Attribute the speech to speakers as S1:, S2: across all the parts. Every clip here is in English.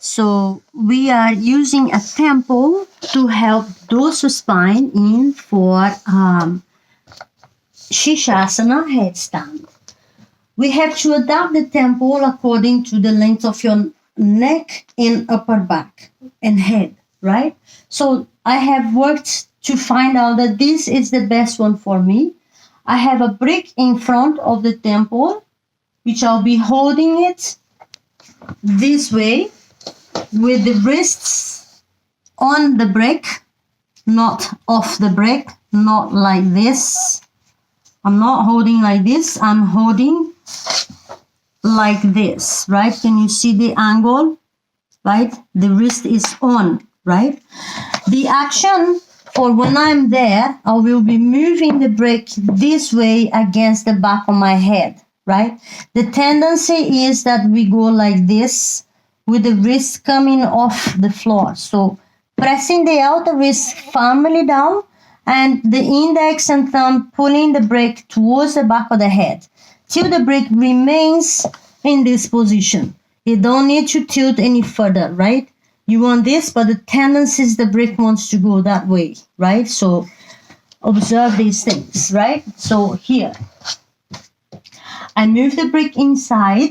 S1: So we are using a tempo to help dorsal spine in for Sirsasana headstand. We have to adapt the tempo according to the length of your neck and upper back and head, right? So I have worked to find out that this is the best one for me. I have a brick in front of the tempo, which I'll be holding it this way with the wrists on the brick, not off the brick, not like this. I'm not holding like this, I'm holding like this, right? Can you see the angle, right? The wrist is on, right? The action for when I'm there, I will be moving the brick this way against the back of my head, right? The tendency is that we go like this with the wrist coming off the floor. So pressing the outer wrist firmly down and the index and thumb pulling the brick towards the back of the head till the brick remains in this position. You don't need to tilt any further, right? You want this, but the tendency is the brick wants to go that way, right? So observe these things, right? So here, I move the brick inside,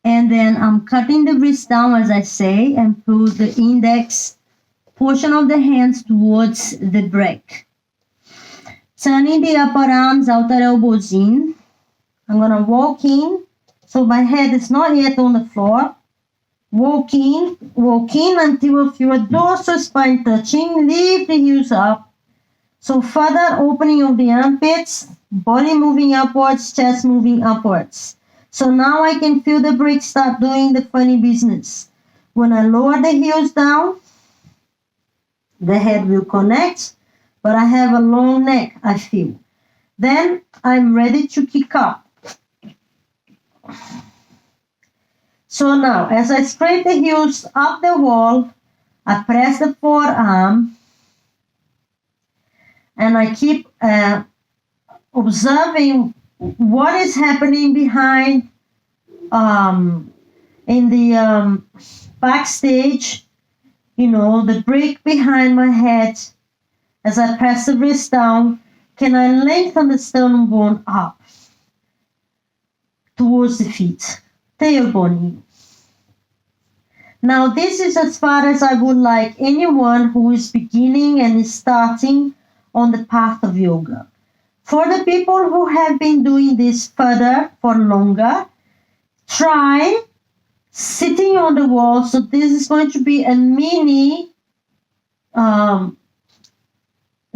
S1: and then I'm cutting the wrist down, as I say, and pull the index portion of the hands towards the brick. Turning the upper arms, outer elbows in. I'm going to walk in, so my head is not yet on the floor. Walk in until you feel a dorsal spine touching. Lift the heels up. So further opening of the armpits, body moving upwards, chest moving upwards. So now I can feel the brick start doing the funny business. When I lower the heels down, the head will connect, but I have a long neck, I feel. Then I'm ready to kick up. So now, as I scrape the heels up the wall, I press the forearm, and I keep observing what is happening behind in the backstage, you know, the brick behind my head. As I press the wrist down, can I lengthen the sternum bone up towards the feet, tailbone in. Now this is as far as I would like anyone who is beginning and is starting on the path of yoga. For the people who have been doing this further for longer, try sitting on the wall. So this is going to be a mini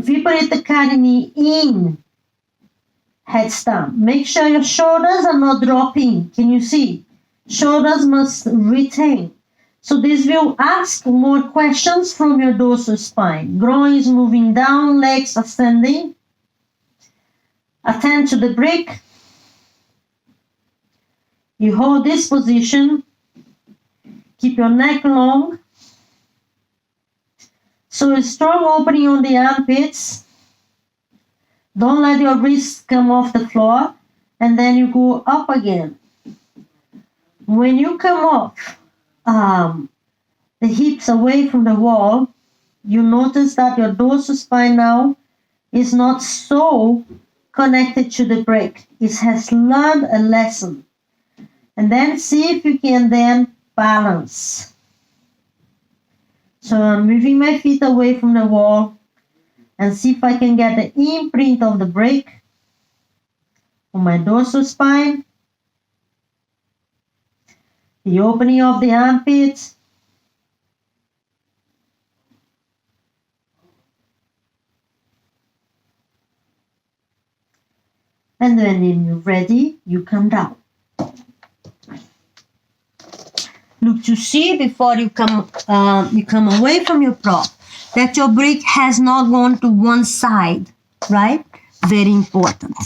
S1: Viparita Karani in headstand. Make sure your shoulders are not dropping. Can you see? Shoulders must retain. So this will ask more questions from your dorsal spine. Groin is moving down, legs ascending. Attend to the brick. You hold this position. Keep your neck long. So a strong opening on the armpits. Don't let your wrists come off the floor. And then you go up again. When you come off the hips away from the wall, you notice that your dorsal spine now is not so connected to the brick. It has learned a lesson. And then see if you can then balance. So I'm moving my feet away from the wall and see if I can get the imprint of the brick on my dorsal spine. The opening of the armpits. And then when you're ready, you come down. Look to see before you come away from your prop that your brick has not gone to one side, right? Very important.